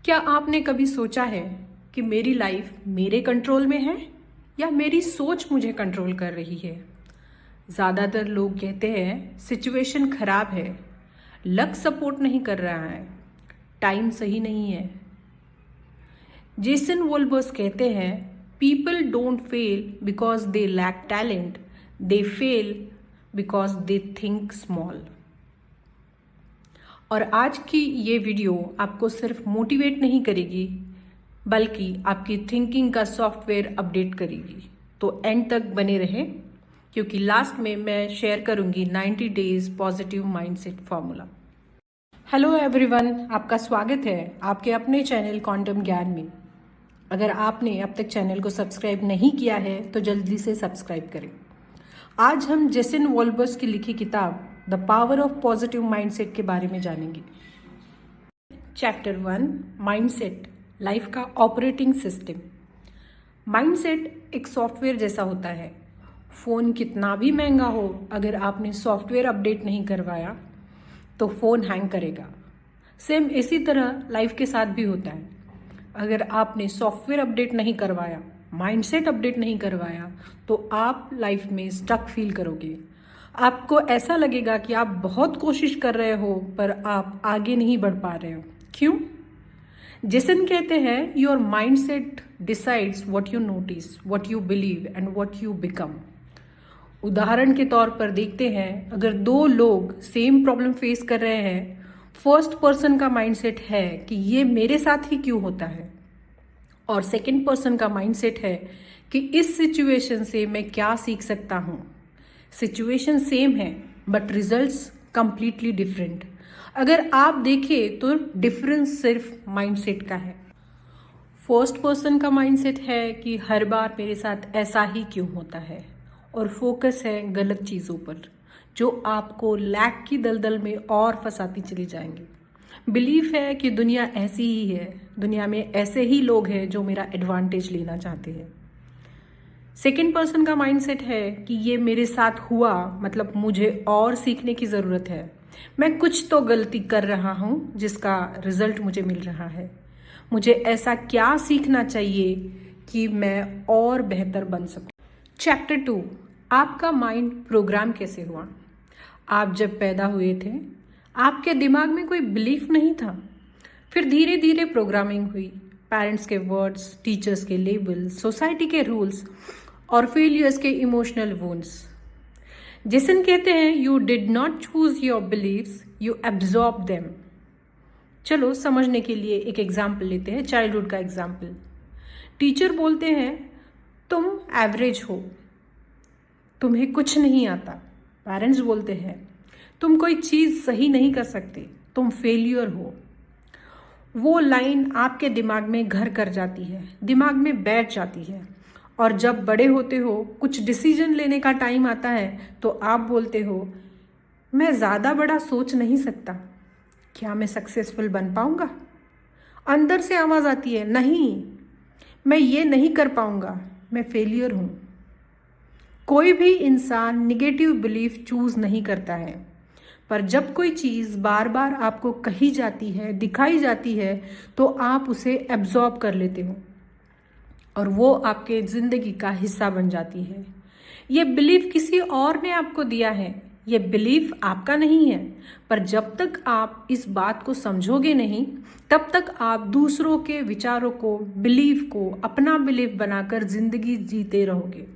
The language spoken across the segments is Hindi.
क्या आपने कभी सोचा है कि मेरी लाइफ मेरे कंट्रोल में है या मेरी सोच मुझे कंट्रोल कर रही है? ज़्यादातर लोग कहते हैं सिचुएशन खराब है, लक सपोर्ट नहीं कर रहा है, टाइम सही नहीं है। जेसन वोल्बर्स कहते हैं people don't fail because they lack talent, they fail because they think small. और आज की ये वीडियो आपको सिर्फ मोटिवेट नहीं करेगी बल्कि आपकी थिंकिंग का सॉफ्टवेयर अपडेट करेगी। तो एंड तक बने रहें क्योंकि लास्ट में मैं शेयर करूंगी 90 days positive mindset formula. Hello everyone, आपका स्वागत है आपके अपने चैनल क्वांटम ज्ञान में। अगर आपने अब तक चैनल को सब्सक्राइब नहीं किया है तो जल्दी से सब्सक्राइब करें। आज हम जेसन वोल्बर्स की लिखी किताब the power of positive mindset के बारे में जानेंगे। चैप्टर 1, माइंडसेट, लाइफ का ऑपरेटिंग सिस्टम। माइंडसेट एक सॉफ्टवेयर जैसा होता है। फ़ोन कितना भी महंगा हो, अगर आपने सॉफ्टवेयर अपडेट नहीं करवाया तो फ़ोन हैंग करेगा। सेम इसी तरह लाइफ के साथ भी होता है। अगर आपने सॉफ्टवेयर अपडेट नहीं करवाया, माइंडसेट अपडेट नहीं करवाया तो आप लाइफ में स्टक फील करोगे। आपको ऐसा लगेगा कि आप बहुत कोशिश कर रहे हो पर आप आगे नहीं बढ़ पा रहे हो। क्यों? जेसन कहते हैं your mindset decides what you notice, what you believe and what you become. उदाहरण के तौर पर देखते हैं, अगर दो लोग सेम प्रॉब्लम फेस कर रहे हैं, फर्स्ट पर्सन का माइंडसेट है कि ये मेरे साथ ही क्यों होता है और सेकंड पर्सन का माइंडसेट है कि इस सिचुएशन से मैं क्या सीख सकता हूँ। सिचुएशन सेम है बट रिजल्ट्स कंप्लीटली डिफरेंट। अगर आप देखें तो डिफरेंस सिर्फ माइंडसेट का है। फर्स्ट पर्सन का माइंडसेट है कि हर बार मेरे साथ ऐसा ही क्यों होता है और फोकस है गलत चीज़ों पर जो आपको लैक की दलदल में और फंसाती चली जाएंगी। बिलीफ है कि दुनिया ऐसी ही है, दुनिया में ऐसे ही लोग हैं जो मेरा एडवांटेज लेना चाहते हैं। सेकेंड पर्सन का माइंडसेट है कि ये मेरे साथ हुआ मतलब मुझे और सीखने की ज़रूरत है, मैं कुछ तो गलती कर रहा हूँ जिसका रिजल्ट मुझे मिल रहा है, मुझे ऐसा क्या सीखना चाहिए कि मैं और बेहतर बन सकूँ। चैप्टर 2, आपका माइंड प्रोग्राम कैसे हुआ। आप जब पैदा हुए थे आपके दिमाग में कोई बिलीफ नहीं था, फिर धीरे धीरे प्रोग्रामिंग हुई। पेरेंट्स के वर्ड्स, टीचर्स के लेबल, सोसाइटी के रूल्स और फेलियर्स के इमोशनल वुंड्स। जेसन कहते हैं you did not choose your beliefs, you absorb them. चलो समझने के लिए एक एग्जाम्पल लेते हैं, चाइल्डहुड का एग्जाम्पल। टीचर बोलते हैं तुम एवरेज हो, तुम्हें कुछ नहीं आता। पेरेंट्स बोलते हैं तुम कोई चीज़ सही नहीं कर सकते, तुम फेलियर हो। वो लाइन आपके दिमाग में घर कर जाती है, दिमाग में बैठ जाती है और जब बड़े होते हो, कुछ डिसीजन लेने का टाइम आता है तो आप बोलते हो मैं ज़्यादा बड़ा सोच नहीं सकता, क्या मैं सक्सेसफुल बन पाऊँगा। अंदर से आवाज़ आती है नहीं, मैं ये नहीं कर पाऊँगा, मैं फेलियर हूँ। कोई भी इंसान निगेटिव बिलीफ चूज़ नहीं करता है, पर जब कोई चीज़ बार बार आपको कही जाती है, दिखाई जाती है तो आप उसे एब्जॉर्ब कर लेते हो और वो आपके ज़िंदगी का हिस्सा बन जाती है। ये बिलीफ किसी और ने आपको दिया है, ये बिलीफ आपका नहीं है। पर जब तक आप इस बात को समझोगे नहीं तब तक आप दूसरों के विचारों को, बिलीफ को अपना बिलीफ बनाकर ज़िंदगी जीते रहोगे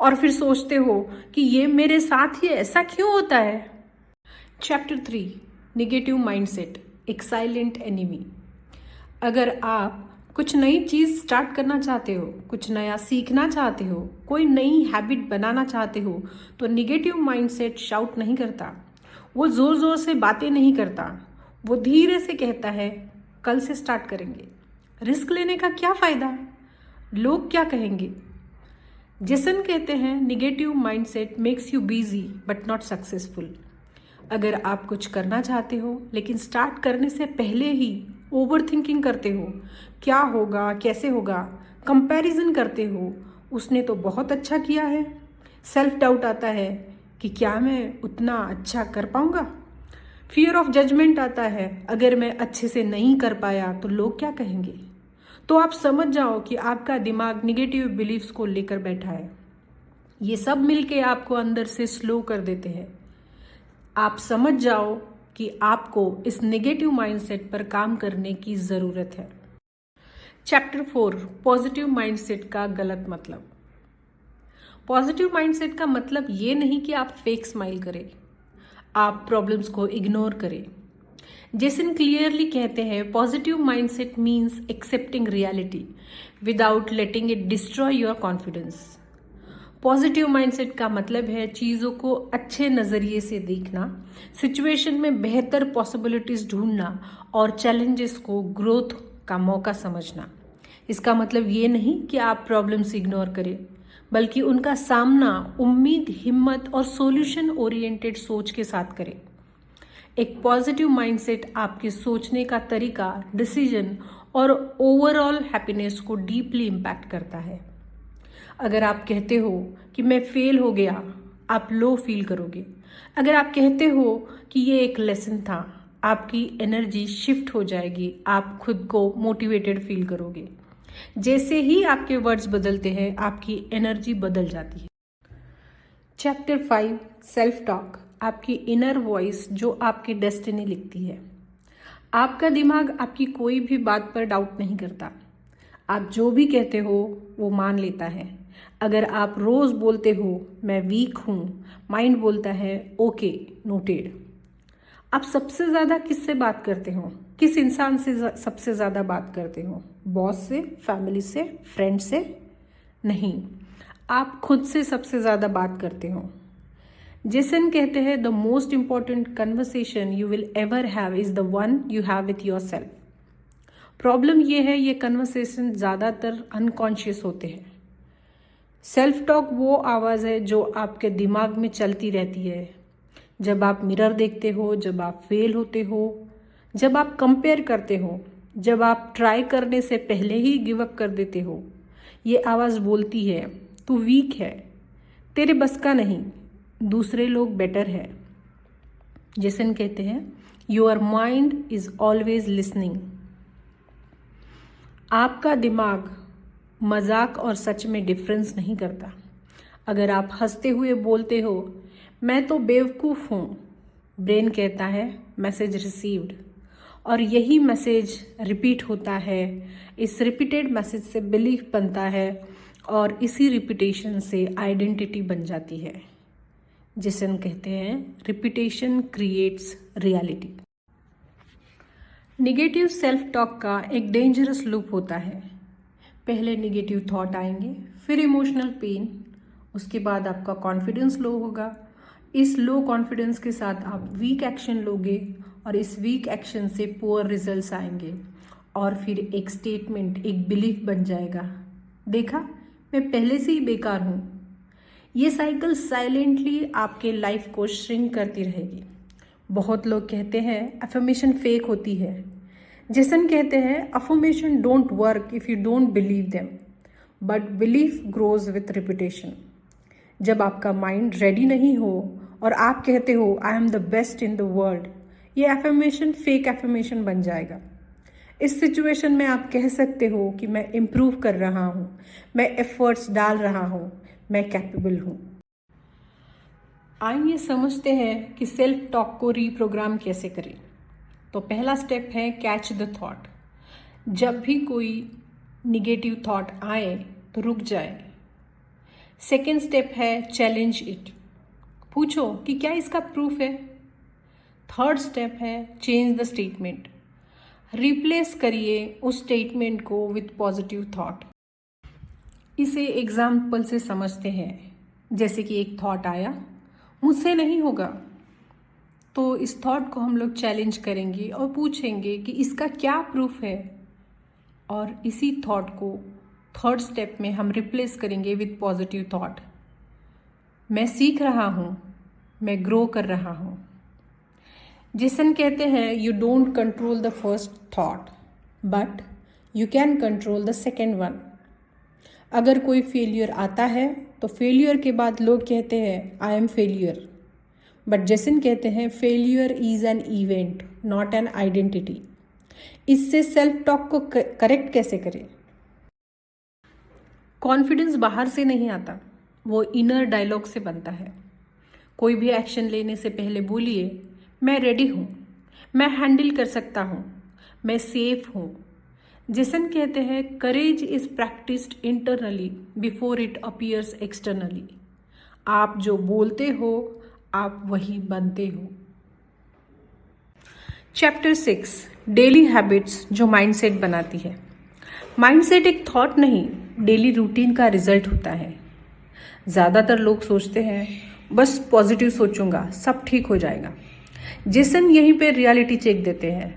और फिर सोचते हो कि ये मेरे साथ ही ऐसा क्यों होता है। चैप्टर 3, निगेटिव माइंडसेट, एक साइलेंट एनिमी। अगर आप कुछ नई चीज़ स्टार्ट करना चाहते हो, कुछ नया सीखना चाहते हो, कोई नई हैबिट बनाना चाहते हो तो निगेटिव माइंडसेट शाउट नहीं करता, वो ज़ोर ज़ोर से बातें नहीं करता, वो धीरे से कहता है कल से स्टार्ट करेंगे, रिस्क लेने का क्या फ़ायदा, लोग क्या कहेंगे। जेसन कहते हैं negative mindset makes you busy but not successful. अगर आप कुछ करना चाहते हो लेकिन स्टार्ट करने से पहले ही ओवर थिंकिंग करते हो, क्या होगा, कैसे होगा, कंपैरिजन करते हो, उसने तो बहुत अच्छा किया है, सेल्फ डाउट आता है कि क्या मैं उतना अच्छा कर पाऊँगा, फियर ऑफ जजमेंट आता है, अगर मैं अच्छे से नहीं कर पाया तो लोग क्या कहेंगे। तो आप समझ जाओ कि आपका दिमाग निगेटिव बिलीफ्स को लेकर बैठा है। ये सब मिलके आपको अंदर से स्लो कर देते हैं। आप समझ जाओ कि आपको इस नेगेटिव माइंडसेट पर काम करने की ज़रूरत है। चैप्टर 4, पॉजिटिव माइंडसेट का गलत मतलब। पॉजिटिव माइंडसेट का मतलब ये नहीं कि आप फेक स्माइल करें, आप प्रॉब्लम्स को इग्नोर करें। जेसन क्लियरली कहते हैं, positive mindset means accepting reality without letting it destroy your confidence. Positive mindset का मतलब है चीज़ों को अच्छे नज़रिए से देखना, सिचुएशन में बेहतर पॉसिबिलिटीज़ ढूंढना और चैलेंजेस को ग्रोथ का मौका समझना। इसका मतलब ये नहीं कि आप प्रॉब्लम्स इग्नोर करें, बल्कि उनका सामना उम्मीद, हिम्मत और सॉल्यूशन ओरिएंटेड सोच के साथ करें। एक पॉजिटिव माइंडसेट आपके सोचने का तरीका, डिसीजन और ओवरऑल हैप्पीनेस को डीपली इम्पैक्ट करता है। अगर आप कहते हो कि मैं फेल हो गया, आप लो फील करोगे। अगर आप कहते हो कि ये एक लेसन था, आपकी एनर्जी शिफ्ट हो जाएगी, आप खुद को मोटिवेटेड फील करोगे। जैसे ही आपके वर्ड्स बदलते हैं, आपकी एनर्जी बदल जाती है। चैप्टर 5, सेल्फ टॉक, आपकी इनर वॉइस जो आपकी डेस्टिनी लिखती है। आपका दिमाग आपकी कोई भी बात पर डाउट नहीं करता। आप जो भी कहते हो वो मान लेता है। अगर आप रोज बोलते हो मैं वीक हूँ, माइंड बोलता है ओके, नोटेड। आप सबसे ज़्यादा किससे बात करते हो? किस इंसान से सबसे ज़्यादा बात करते हो? बॉस से, फैमिली से, फ्रेंड से? नहीं, आप खुद से सबसे ज़्यादा बात करते हो। जेसन कहते हैं, the most important conversation you will ever have is the one you have with your self. Problem ये है, ये कन्वर्सेशन ज़्यादातर अनकॉन्शियस होते हैं। सेल्फ टॉक वो आवाज़ है जो आपके दिमाग में चलती रहती है। जब आप मिरर देखते हो, जब आप फेल होते हो, जब आप कंपेयर करते हो, जब आप ट्राई करने से पहले ही गिव अप कर देते हो, ये आवाज़ बोलती है तू वीक है, तेरे बस का नहीं, दूसरे लोग बेटर है। जेसन कहते हैं, your mind is always listening. आपका दिमाग मजाक और सच में डिफरेंस नहीं करता। अगर आप हंसते हुए बोलते हो मैं तो बेवकूफ़ हूँ, ब्रेन कहता है मैसेज रिसीव्ड, और यही मैसेज रिपीट होता है। इस रिपीटेड मैसेज से बिलीफ बनता है और इसी रिपीटेशन से आइडेंटिटी बन जाती है। जिसे कहते हैं repetition creates reality. Negative self talk का एक डेंजरस लूप होता है। पहले निगेटिव थॉट आएंगे, फिर इमोशनल पेन, उसके बाद आपका कॉन्फिडेंस लो होगा। इस लो कॉन्फिडेंस के साथ आप वीक एक्शन लोगे और इस वीक एक्शन से पुअर रिजल्ट्स आएंगे और फिर एक स्टेटमेंट, एक बिलीफ बन जाएगा, देखा मैं पहले से ही बेकार हूँ। ये साइकिल साइलेंटली आपके लाइफ को श्रिंक करती रहेगी। बहुत लोग कहते हैं अफर्मेशन फेक होती है। जेसन कहते हैं affirmation don't work if you don't believe them, but belief grows with repetition. जब आपका माइंड रेडी नहीं हो और आप कहते हो I am the best in the world, ये अफर्मेशन फेक अफर्मेशन बन जाएगा। इस सिचुएशन में आप कह सकते हो कि मैं इम्प्रूव कर रहा हूँ, मैं एफर्ट्स डाल रहा हूँ, मैं कैपेबल हूँ। आइए समझते हैं कि सेल्फ टॉक को रीप्रोग्राम कैसे करें। तो पहला स्टेप है कैच द थॉट। जब भी कोई निगेटिव थॉट आए तो रुक जाए। सेकेंड स्टेप है चैलेंज इट, पूछो कि क्या इसका प्रूफ है। थर्ड स्टेप है चेंज द स्टेटमेंट, रिप्लेस करिए उस स्टेटमेंट को विथ पॉजिटिव थॉट। इसे एग्जाम्पल से समझते हैं। जैसे कि एक थॉट आया, मुझसे नहीं होगा, तो इस थॉट को हम लोग चैलेंज करेंगे और पूछेंगे कि इसका क्या प्रूफ है, और इसी थॉट को थर्ड स्टेप में हम रिप्लेस करेंगे विथ पॉजिटिव थॉट। मैं सीख रहा हूँ, मैं ग्रो कर रहा हूँ। जेसन कहते हैं you don't control the first thought but you can control the second one. अगर कोई फेलियर आता है तो फेलियर के बाद लोग कहते हैं आई एम फेलियर, बट जैसन कहते हैं failure is an event not an identity. इससे सेल्फ टॉक को करेक्ट कैसे करें? कॉन्फिडेंस बाहर से नहीं आता, वो इनर डायलॉग से बनता है। कोई भी एक्शन लेने से पहले बोलिए, मैं रेडी हूँ, मैं हैंडल कर सकता हूँ, मैं सेफ हूँ। जैसन कहते हैं courage is practised internally before it appears externally. आप जो बोलते हो आप वही बनते हो। चैप्टर 6 डेली हैबिट्स जो माइंडसेट बनाती है। माइंडसेट एक थॉट नहीं, डेली रूटीन का रिजल्ट होता है। ज़्यादातर लोग सोचते हैं बस पॉजिटिव सोचूंगा सब ठीक हो जाएगा। जैसन यहीं पे रियलिटी चेक देते हैं,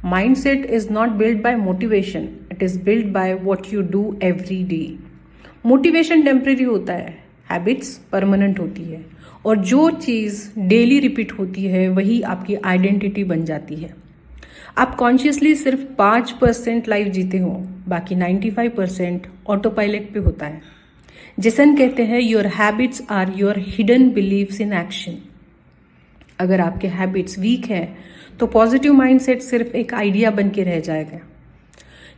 mindset is not build by motivation, it is build by what you do every day. Motivation temporary होता है, हैबिट्स परमानेंट होती है, और जो चीज़ डेली रिपीट होती है वही आपकी आइडेंटिटी बन जाती है। आप कॉन्शियसली सिर्फ 5% लाइफ जीते हो, बाकी 95% ऑटो पायलट पे होता है। जैसन कहते हैं your habits are your hidden beliefs in action. अगर आपके हैबिट्स वीक हैं तो पॉजिटिव माइंडसेट सिर्फ एक आइडिया बन के रह जाएगा।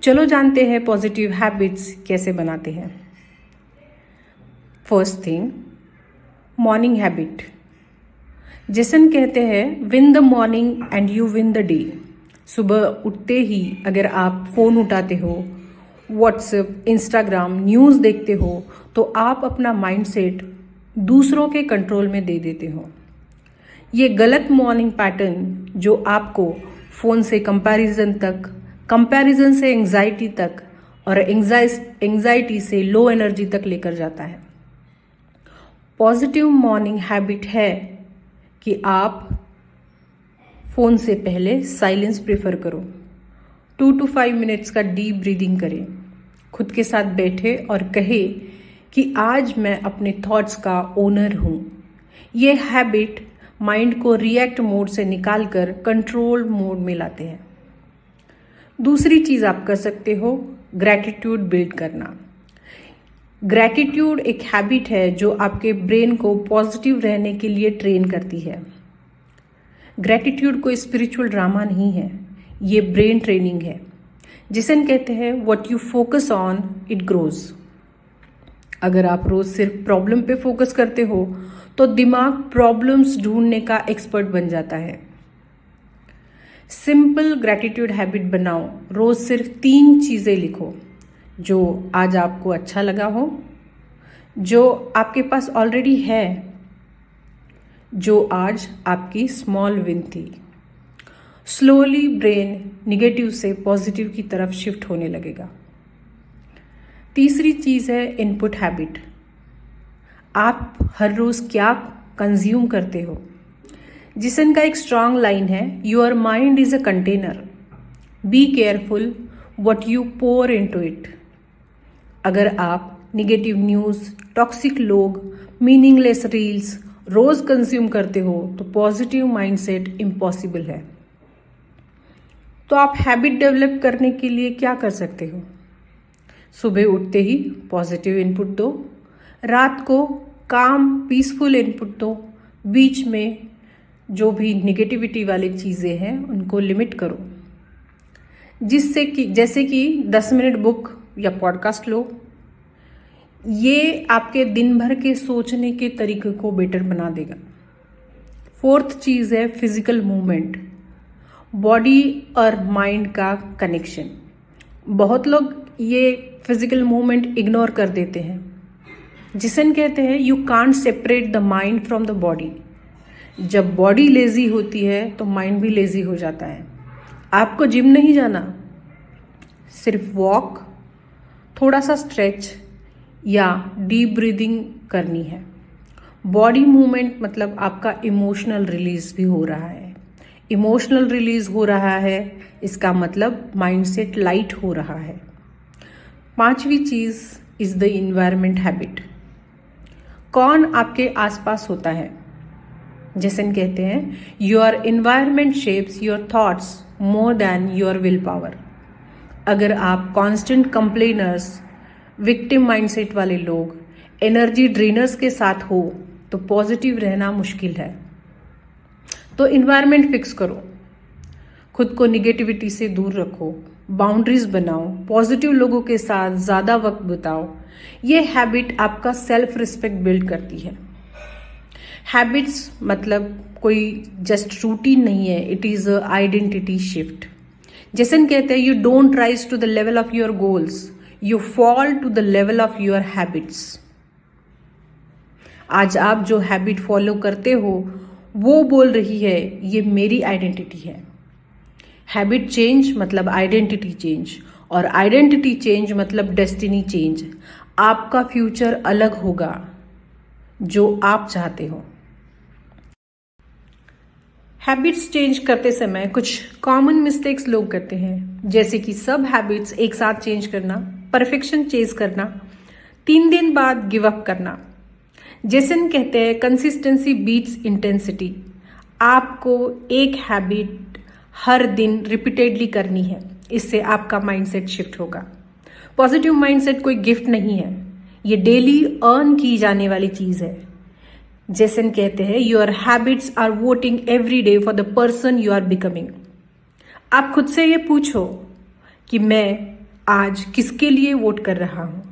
चलो जानते हैं पॉजिटिव हैबिट्स कैसे बनाते हैं। First thing, morning habit. जैसन कहते हैं win the morning and you win the day. सुबह उठते ही अगर आप फ़ोन उठाते हो, व्हाट्सएप, इंस्टाग्राम, न्यूज़ देखते हो, तो आप अपना माइंडसेट दूसरों के कंट्रोल में दे देते हो। ये गलत मॉर्निंग पैटर्न जो आपको फ़ोन से कंपैरिजन तक, कंपैरिजन से एंग्जाइटी तक, और एंग्जाइटी से लो एनर्जी तक लेकर जाता है। पॉजिटिव मॉर्निंग हैबिट है कि आप फ़ोन से पहले साइलेंस प्रेफर करो। 2 to 5 मिनट्स का डीप ब्रीदिंग करें। खुद के साथ बैठे और कहे कि आज मैं अपने थॉट्स का ओनर हूँ। ये हैबिट माइंड को रिएक्ट मोड से निकालकर कंट्रोल मोड में लाते हैं। दूसरी चीज़ आप कर सकते हो, ग्रैटिट्यूड बिल्ड करना। ग्रैटिट्यूड एक हैबिट है जो आपके ब्रेन को पॉजिटिव रहने के लिए ट्रेन करती है। ग्रैटिट्यूड कोई स्पिरिचुअल ड्रामा नहीं है, ये ब्रेन ट्रेनिंग है। जिसन कहते हैं what you focus on it grows. अगर आप रोज सिर्फ प्रॉब्लम पे फोकस करते हो तो दिमाग प्रॉब्लम्स ढूंढने का एक्सपर्ट बन जाता है। सिंपल ग्रैटिट्यूड हैबिट बनाओ। रोज सिर्फ 3 चीज़ें लिखो जो आज आपको अच्छा लगा हो, जो आपके पास ऑलरेडी है, जो आज आपकी स्मॉल विन थी। स्लोली ब्रेन निगेटिव से पॉजिटिव की तरफ शिफ्ट होने लगेगा। तीसरी चीज़ है इनपुट हैबिट। आप हर रोज़ क्या कंज्यूम करते हो। जिसन का एक स्ट्रांग लाइन है, your mind is a container, be careful what you pour into it. अगर आप निगेटिव न्यूज़, टॉक्सिक लोग, मीनिंगलेस रील्स रोज़ कंज्यूम करते हो तो पॉजिटिव माइंडसेट इम्पॉसिबल है। तो आप हैबिट डेवलप करने के लिए क्या कर सकते हो? सुबह उठते ही पॉजिटिव इनपुट दो, रात को काम पीसफुल इनपुट दो, बीच में जो भी निगेटिविटी वाली चीज़ें हैं उनको लिमिट करो। जिससे कि जैसे कि 10 मिनट बुक या पॉडकास्ट लो। ये आपके दिन भर के सोचने के तरीके को बेटर बना देगा। फोर्थ चीज़ है फिजिकल मूवमेंट, बॉडी और माइंड का कनेक्शन। बहुत लोग ये फिजिकल मूवमेंट इग्नोर कर देते हैं। जिसन कहते हैं you can't separate the mind from the body. जब बॉडी लेजी होती है तो माइंड भी लेजी हो जाता है। आपको जिम नहीं जाना, सिर्फ वॉक, थोड़ा सा स्ट्रेच या डीप ब्रीदिंग करनी है। बॉडी मूवमेंट मतलब आपका इमोशनल रिलीज भी हो रहा है। इमोशनल रिलीज हो रहा है, इसका मतलब माइंडसेट लाइट हो रहा है। 5वीं चीज़ इज़ द इन्वायरमेंट हैबिट। कौन आपके आसपास होता है? जैसन कहते हैं your environment shapes your thoughts more than your will power. अगर आप कॉन्स्टेंट कंप्लेनर्स, विक्टिम माइंडसेट वाले लोग, एनर्जी ड्रेनर्स के साथ हो तो पॉजिटिव रहना मुश्किल है। तो इन्वायरमेंट फिक्स करो, खुद को निगेटिविटी से दूर रखो, बाउंड्रीज बनाओ, पॉजिटिव लोगों के साथ ज़्यादा वक्त बिताओ। ये हैबिट आपका सेल्फ रिस्पेक्ट बिल्ड करती है। हैबिट्स मतलब कोई जस्ट रूटीन नहीं है, it is a identity shift. Jason कहते हैं, you don't rise to the level of your goals, you fall to the level of your habits. आज आप जो हैबिट फॉलो करते हो वो बोल रही है ये मेरी आइडेंटिटी है। हैबिट चेंज मतलब आइडेंटिटी चेंज, और आइडेंटिटी चेंज मतलब डेस्टिनी चेंज। आपका फ्यूचर अलग होगा जो आप चाहते हो। हैबिट्स चेंज करते समय कुछ कॉमन मिस्टेक्स लोग करते हैं, जैसे कि सब हैबिट्स एक साथ चेंज करना, परफेक्शन चेज करना, 3 दिन बाद गिव अप करना। जैसन कहते हैं, कंसिस्टेंसी बीट्स इंटेंसिटी। आपको एक हैबिट हर दिन रिपीटेडली करनी है, इससे आपका माइंडसेट शिफ्ट होगा। पॉजिटिव माइंडसेट कोई गिफ्ट नहीं है, ये डेली अर्न की जाने वाली चीज है। जैसन कहते हैं, your habits are voting every day for the person you are becoming. आप खुद से ये पूछो कि मैं आज किसके लिए वोट कर रहा हूं।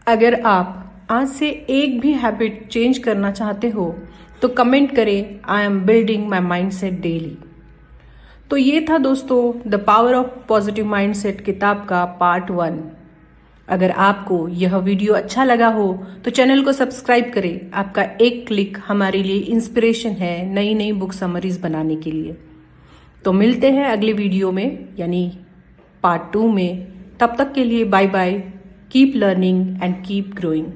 अगर आप आज से एक भी हैबिट चेंज करना चाहते हो तो कमेंट करें, I am building my mindset daily. तो ये था दोस्तों the power of positive mindset किताब का पार्ट 1। अगर आपको यह वीडियो अच्छा लगा हो तो चैनल को सब्सक्राइब करें। आपका एक क्लिक हमारे लिए इंस्पिरेशन है नई नई बुक समरीज बनाने के लिए। तो मिलते हैं अगले वीडियो में, यानी पार्ट 2 में। तब तक के लिए bye bye, keep learning and keep growing.